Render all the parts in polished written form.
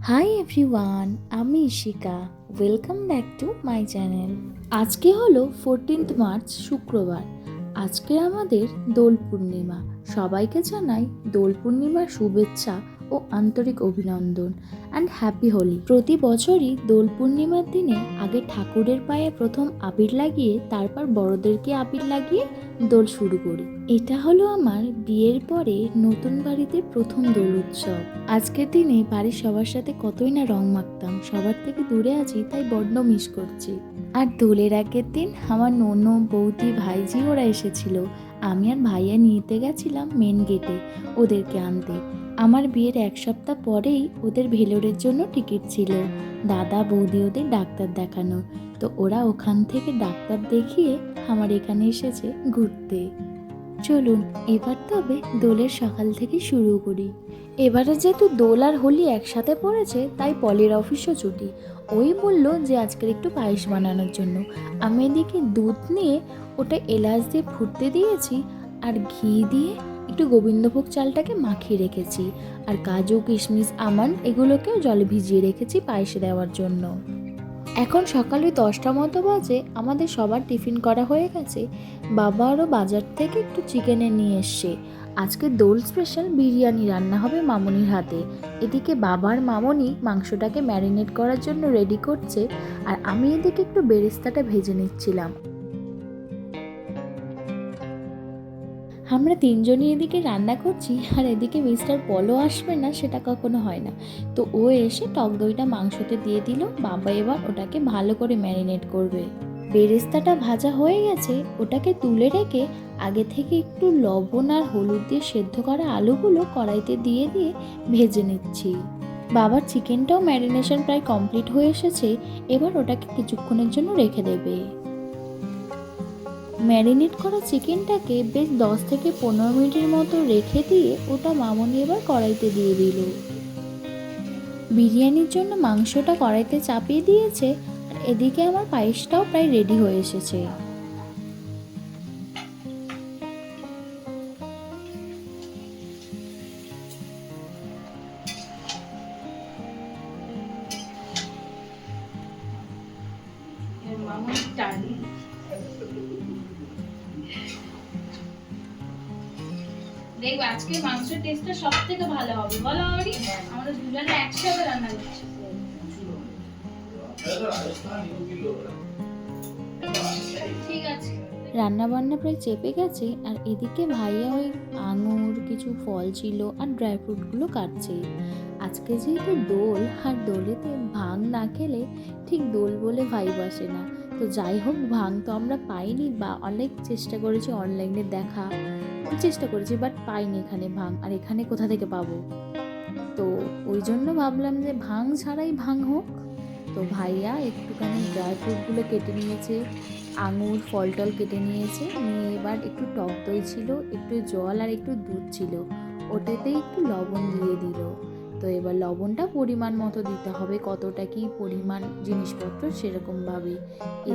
Hi everyone, আমি Ishika. Welcome back to my channel. আজকে হলো 14 মার্চ, শুক্রবার। আজকে আমাদের দোল পূর্ণিমা। সবাইকে জানাই দোল পূর্ণিমার শুভেচ্ছা ও আন্তরিক অভিনন্দন অ্যান্ড হ্যাপি হোলি। প্রতি বছরই দোল পূর্ণিমার দিনে আগে ঠাকুরের পায়ে প্রথম আবির লাগিয়ে তারপর বড়দেরকে আবির লাগিয়ে দোল শুরু করি। এটা হলো আমার বিয়ের পরে নতুন বাড়িতে প্রথম দোল উৎসব। আজকের দিনে বাড়ির সবার সাথে কতই না রং মাখতাম, সবার থেকে দূরে আছি তাই বড্ড মিস করছি। আর দোলের আগের দিন আমার ননদ, বৌদি, ভাইজি ওরা এসেছিল। আমি আর ভাইয়া নিতে গেছিলাম মেন গেটে ওদেরকে আনতে। আমার বিয়ের এক সপ্তাহ পরেই ওদের ভেলোরের জন্য টিকিট ছিল, দাদা বৌদি ওদের ডাক্তার দেখানো। তো ওরা ওখান থেকে ডাক্তার দেখিয়ে আমার এখানে এসেছে ঘুরতে। চলুন এবার তবে দোলের সকাল থেকে শুরু করি। এবারে যেহেতু দোল আর হোলি একসাথে পড়েছে তাই পলির অফিসও ছুটি। ওই বলল যে আজকের একটু পায়েস বানানোর জন্য। আমি এদিকে দুধ নিয়ে ওটা এলাচ দিয়ে ফুটতে দিয়েছি আর ঘি দিয়ে একটু গোবিন্দভোগ চালটাকে মাখিয়ে রেখেছি, আর কাজু, কিশমিশ, আমন্ড এগুলোকেও জলে ভিজিয়ে রেখেছি পায়েসে দেওয়ার জন্য। এখন সকালে 10টা মতো বাজে, আমাদের সবার টিফিন করা হয়ে গেছে। বাবা আরও বাজার থেকে একটু চিকেনে নিয়ে এসছে। আজকে দোল স্পেশাল বিরিয়ানি রান্না হবে মামনির হাতে। এদিকে বাবার মামনি মাংসটাকে ম্যারিনেট করার জন্য রেডি করছে, আর আমি এদিকে একটু বেরেস্তাটা ভেজে নিচ্ছিলাম। আমরা তিনজনই এদিকে রান্না করছি, আর এদিকে মিস্টার পলও আসবে না সেটা কখনো হয় না। তো ও এসে টক দইটা মাংসতে দিয়ে দিল। বাবা এবার ওটাকে ভালো করে ম্যারিনেট করবে। বেরেস্তাটা ভাজা হয়ে গেছে, ওটাকে তুলে রেখে আগে থেকে একটু লবণ আর হলুদ দিয়ে সেদ্ধ করা আলুগুলো কড়াইতে দিয়ে দিয়ে ভেজে নিচ্ছি। বাবার চিকেনটাও ম্যারিনেশন প্রায় কমপ্লিট হয়ে এসেছে, এবার ওটাকে কিছুক্ষণের জন্য রেখে দেবে। ম্যারিনেট করা চিকেনটাকে বেশ 10 থেকে 15 মিনিটের মতো রেখে দিয়ে ওটা মামনি এবার কড়াইতে দিয়ে দিল। বিরিয়ানির জন্য মাংসটা কড়াইতে চাপিয়ে দিয়েছে, আর এদিকে আমার পায়েসটাও প্রায় রেডি হয়ে এসেছে। দেখবো আজকে মাংসের টেস্টটা সব থেকে ভালো হবে, বলো আমারই। আমরা দুজনে একসাথে রান্না করছি। ঠিক আছে। রান্না বান্না প্রায় চেপে গেছে, আর এদিকে ভাইয়া ওই আঙুর, কিছু ফল ছিল আর ড্রাই ফ্রুটগুলো কাটছে। আজকে যেহেতু দোল, আর দোলেতে ভাং না খেলে ঠিক দোল বলে ভাইব আসে না। তো যাই হোক, ভাং তো আমরা পাইনি, বা অনেক চেষ্টা করেছি অনলাইনে দেখা চেষ্টা করেছি, বাট পাইনি এখানে ভাং। আর এখানে কোথা থেকে পাবো? তো ওই জন্য ভাবলাম যে ভাং ছাড়াই ভাং হোক। তো ভাইয়া একটুখানি ড্রাই ফ্রুটগুলো কেটে নিয়েছে, আঙুর ফল টল কেটে নিয়েছে, নিয়ে এবার একটু টক দই ছিল, একটু জল আর একটু দুধ ছিল, ওটাতেই একটু লবণ দিয়ে দিল। তো এবার লবণটা পরিমাণ মতো দিতে হবে, কতটা কি পরিমাণ জিনিসপত্র সেরকমভাবে।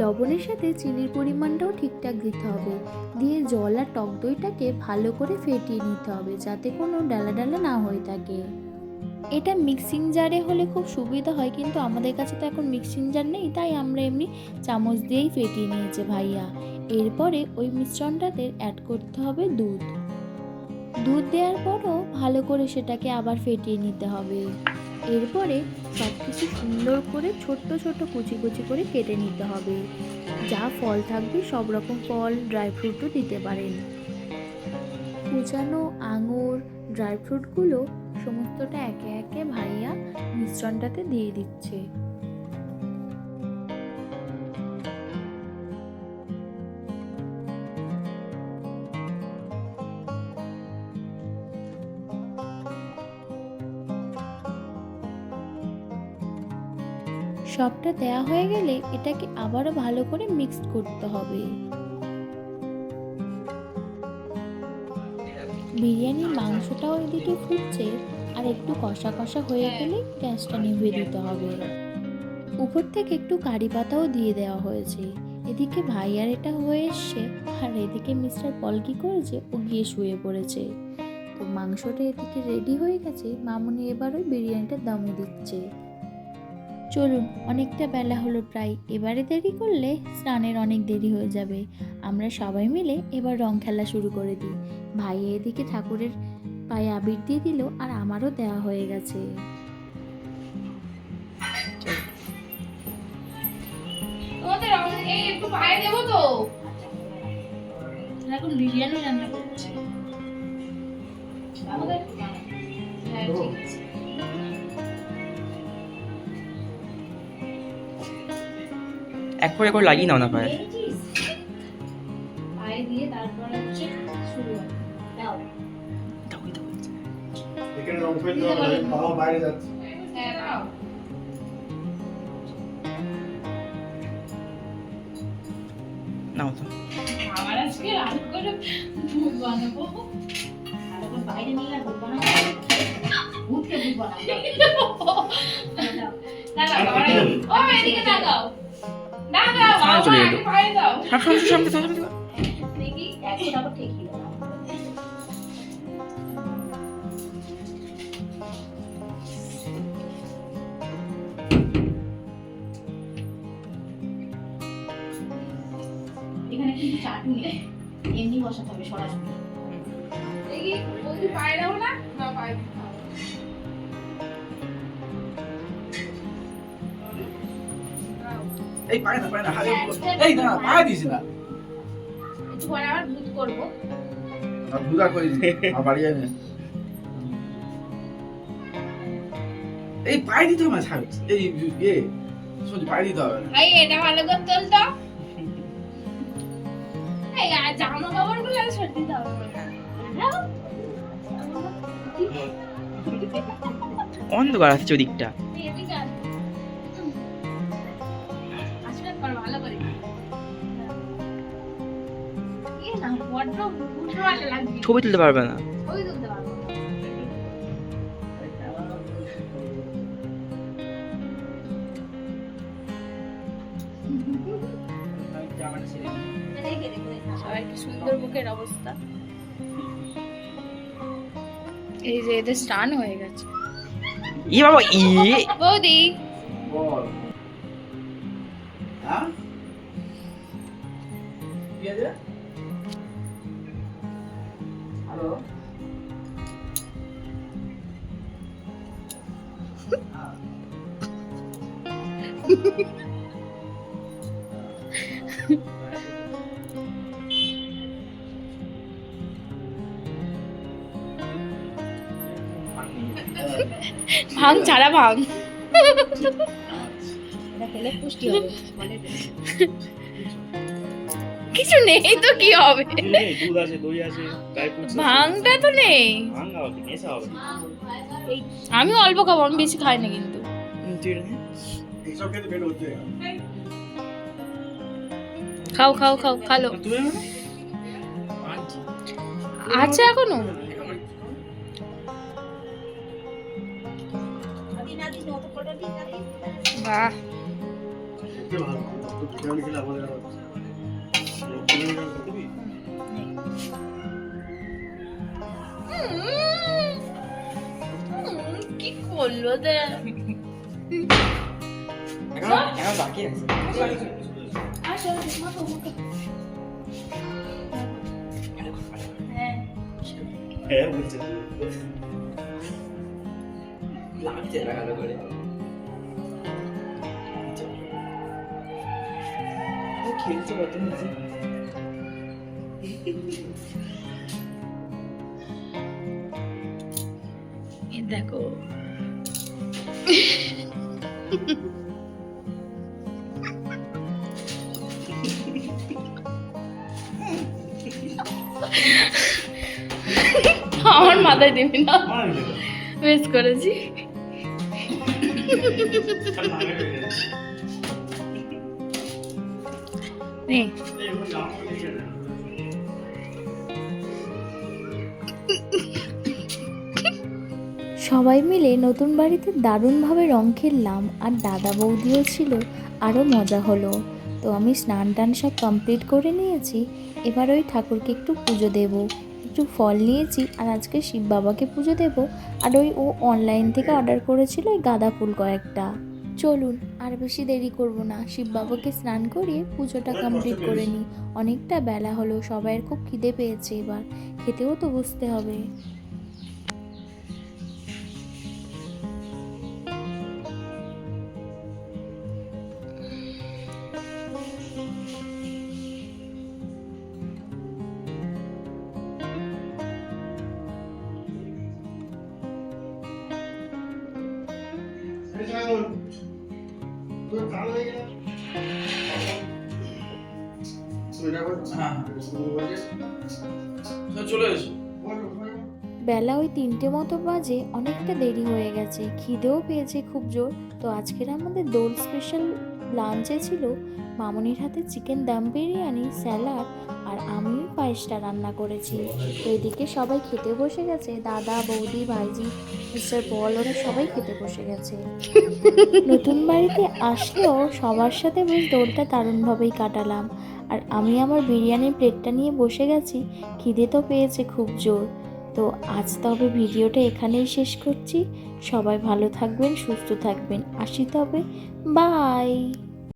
লবণের সাথে চিনির পরিমাণটাও ঠিকঠাক দিতে হবে। দিয়ে জল আর টক দইটাকে ভালো করে ফেটিয়ে নিতে হবে, যাতে কোনো ডালা ডালা না হয়ে থাকে। এটা মিক্সিং জারে হলে খুব সুবিধা হয়, কিন্তু আমাদের কাছে তো এখন মিক্সিং জার নেই, তাই আমরা এমনি চামচ দিয়েই ফেটিয়ে নিয়েছে ভাইয়া। এরপরে ওই মিশ্রণটাতে অ্যাড করতে হবে দুধ। দুধ দেওয়ার পরও ভালো করে সেটাকে আবার ফেটিয়ে নিতে হবে। এরপরে সব কিছু সুন্দর করে ছোট্ট ছোট্ট কুচি কুচি করে কেটে নিতে হবে। যা ফল থাকবে সব রকম ফল, ড্রাই ফ্রুটও দিতে পারেন। কুচানো আঙুর, ড্রাই ফ্রুটগুলো সমস্তটা একে একে ভাইয়া মিশ্রণটাতে দিয়ে দিচ্ছে। সবটা দেয়া হয়ে গেলে এটাকে আবারও ভালো করে মিক্সড করতে হবে। বিরিয়ানির মাংসটাও এদিকে ফুটছে, আর একটু কষা কষা হয়ে গেলে গ্যাসটা নিভিয়ে দিতে হবে। উপর থেকে একটু কারি পাতাও দিয়ে দেওয়া হয়েছে। এদিকে ভাইয়ার এটা হয়ে এসছে, আর এদিকে মিস্টার পল কি করেছে, ও গিয়ে শুয়ে পড়েছে। তো মাংসটা এদিকে রেডি হয়ে গেছে, মামুনি এবার ওই বিরিয়ানিটা দমে দিচ্ছে। চলুন, অনেকটা বেলা হলো প্রায়, এবারে দেরি করলে স্নানের অনেক দেরি হয়ে যাবে। আমরা সবাই মিলে এবার রং খেলা শুরু করে দিই। ভাই এদিকে ঠাকুরের পায়ে আবির দিয়ে দিল, আর আমারও দেওয়া হয়ে গেছে। তোমাদের এই একটু পায়ে দেবো তো। এখন বিরিয়ানি রান্না করছে আমাদের। হ্যাঁ, ঠিক আছে। এক করে করে লাগিয়ে নাও না পায়ে। পায়ে দিয়ে তারপর হচ্ছে শুরু হয়। দাও। এখানে রং ফেল দেওয়া হবে, বাবা বাইরে যাচ্ছে। হ্যাঁ, দাও। নাও তো। আমার আজকে আলু করে দুধ বানাবো। আলু করে বাইরে নিয়ে আর দুধ বানাবো। দুধকে দুধ বানাবো। দাঁড়াও, ও এদিকে তাকাও। দাঁড়াও, সামনে চলে বাবা, এলো। পায়ে দাও। সামনে দেখি, এখন আবার ঠিক হলো না। এখানে কিন্তু চাটনি নেই, এমনি বসাতে হবে সরাসরি। দেখি, বৌদি পায়ে দাও না? না, পায়ে দিতে হবে। এই পায়ে না হাতে এই না পায়ে দিস না। একটু পরে আবার দুধ করবো। আর দুধা করে দি আর বাড়ি যাবে। এই পায়ে দিতে হবে না ছাড়। এই সত্যি পায়ে দিতে হবে না। এই এটা ভালো করে তোল তো। এই জামা কাপড় গুলো সত্যি দাও। অন্ধকার আসছে ওদিকটা। আসলে ভালো করে। এই না বড্ড উঠে ভালো লাগছে। ছবি তুলতে পারবে না। ওই তুলতে পারবো। সবাই কি সুন্দর মুখের অবস্থা। এই যে এদের স্নান হয়ে গেছে। ই বাবা ই বৌদি বল। হ্যাঁ? কি আছে? হ্যালো? ভাঙ ছাড়া ভাঙ। খেলে পুষ্টি হবে। কিছু নেই তো কি হবে? দুধ আছে, দই আছে, ড্রাই ফ্রুটস আছে। ভাঙটা তো নেই। ভাঙা হবে, নেশা হবে। আমি অল্প খাবো, আমি বেশি খাই না কিন্তু। এইসব খেতে পেট হচ্ছে। খাও খাও খাও খালো। তুমি না? আছে এখনো? বাহ, খেতে ভালো। বিরিয়ানি খেলে আমাদের আর বিরিয়ানি খেতে দিবি? কি করলো দে? এখন বাকি আছে। আসো মাখো মাখো। হ্যাঁ হ্যাঁ বলছে। লাগছে না ভালো করে। ও খেলছে কত নিচে। এই দেখো। আমার মাথায় দিবি না, মিস করেছি। নে সবাই মিলে নতুন বাড়িতে দারুণভাবে রং খেললাম, আর দাদা বৌদিও ছিল, আরও মজা হলো। তো আমি স্নান টান সব কমপ্লিট করে নিয়েছি, এবার ওই ঠাকুরকে একটু পুজো দেব। একটু ফল নিয়েছি আর আজকে শিব বাবাকে পুজো দেব। আর ওই ও অনলাইন থেকে অর্ডার করেছিল ওই গাঁদা ফুল কয়েকটা। চলুন আর বেশি দেরি করব না, শিব বাবাকে স্নান করিয়ে পুজোটা কমপ্লিট করে নিই। অনেকটা বেলা হলো, সবাইয়ের খুব খিদে পেয়েছে, এবার খেতেও তো বসতে হবে। তোর ভালো হয়ে গেল তুই এটা কর। হ্যাঁ চলে এসো। বেলা ওই 3টে মতো বাজে, অনেকটা দেরি হয়ে গেছে, খিদেও পেয়েছে খুব জোর। তো আজকের আমাদের দোল স্পেশাল লাঞ্চে ছিল মামনির হাতে চিকেন দম বিরিয়ানি, স্যালাড, আর আমি পায়েসটা রান্না করেছি। তো এদিকে সবাই খেতে বসে গেছে, দাদা, বৌদি, ভাইজি, মিস্টার পল, ওরা সবাই খেতে বসে গেছে। নতুন বাড়িতে আসলেও সবার সাথে বেশ দোলটা দারুণভাবেই কাটালাম। আর আমি আমার বিরিয়ানির প্লেটটা নিয়ে বসে গেছি, খিদে তো পেয়েছে খুব জোর। তো আজ তবে ভিডিওটা এখানেই শেষ করছি। সবাই ভালো থাকবেন, সুস্থ থাকবেন, আসি তবে, বাই।